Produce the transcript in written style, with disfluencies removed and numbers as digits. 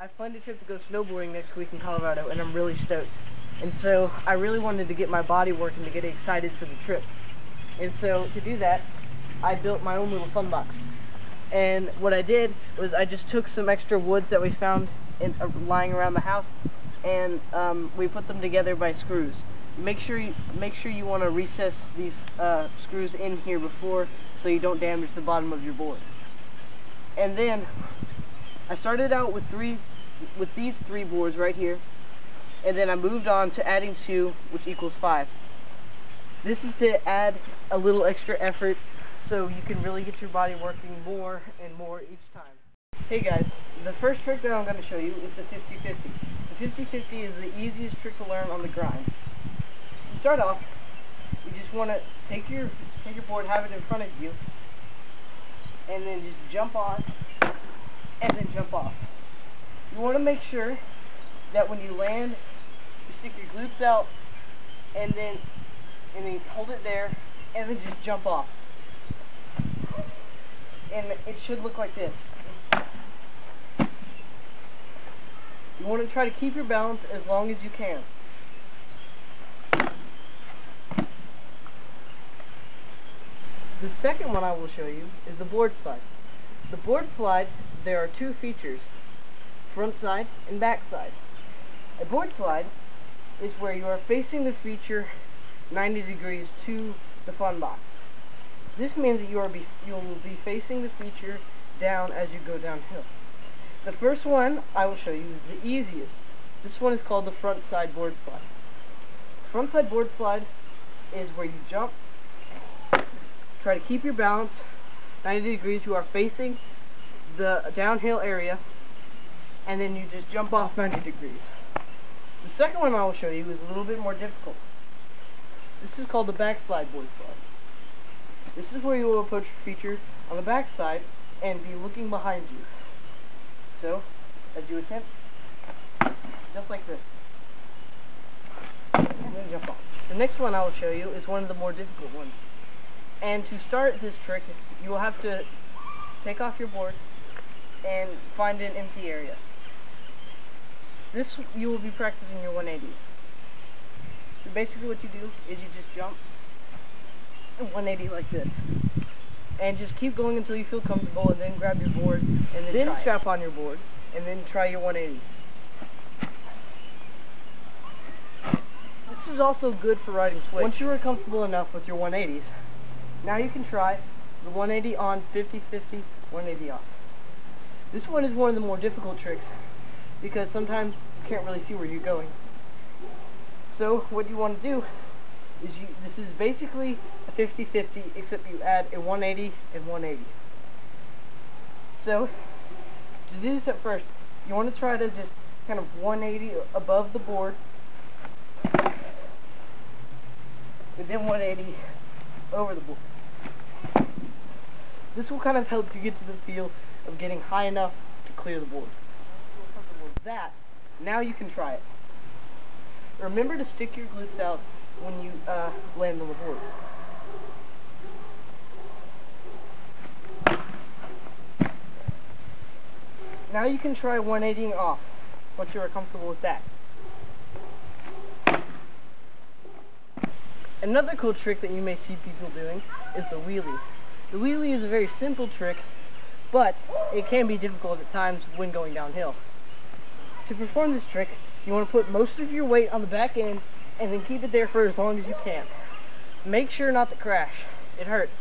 I planned a trip to go snowboarding next week in Colorado, and I'm really stoked. And so I really wanted to get my body working to get excited for the trip. And so to do that, I built my own little fun box. And what I did was I just took some extra woods that we found lying around the house, and we put them together by screws. Make sure you want to recess these screws in here before, so you don't damage the bottom of your board. And then I started out with these three boards right here, and then I moved on to adding 2, which equals 5. This is to add a little extra effort so you can really get your body working more and more each time. Hey guys, the first trick that I'm going to show you is the 50-50. The 50-50 is the easiest trick to learn on the grind. To start off, you just want to take your board, have it in front of you, and then just jump on and then jump off. You want to make sure that when you land, you stick your glutes out and then hold it there and then just jump off. And it should look like this. You want to try to keep your balance as long as you can. The second one I will show you is the board slide. The board slide, there are 2 features, front side and back side. A board slide is where you are facing the feature 90 degrees to the fun box. This means that you will be facing the feature down as you go downhill. The first one I will show you is the easiest. This one is called the front side board slide. Front side board slide is where you jump, try to keep your balance 90 degrees. You are facing the downhill area, and then you just jump off 90 degrees. The second one I will show you is a little bit more difficult. This is called the backslide board slide. This is where you will approach the feature on the back side and be looking behind you. So, as you attempt, just like this, and then jump off. The next one I will show you is one of the more difficult ones. And to start this trick, you will have to take off your board and find an empty area. This, you will be practicing your 180s. So basically what you do is you just jump 180 like this. And just keep going until you feel comfortable, and then grab your board, and then strap on your board, and then try your 180s. This is also good for riding switch. Once you are comfortable enough with your 180s, now you can try the 180 on, 50-50, 180 off. This one is one of the more difficult tricks because sometimes you can't really see where you're going. So what you want to do is this is basically a 50-50, except you add a 180 and 180. So to do this at first, you want to try to just kind of 180 above the board, and then 180 over the board. This will kind of help you get to the feel of getting high enough to clear the board. Once you're comfortable with that, now you can try it. Remember to stick your glutes out when you land on the board. Now you can try 180ing off once you are comfortable with that. Another cool trick that you may see people doing is the wheelie. The wheelie is a very simple trick, but it can be difficult at times when going downhill. To perform this trick, you want to put most of your weight on the back end and then keep it there for as long as you can. Make sure not to crash. It hurts.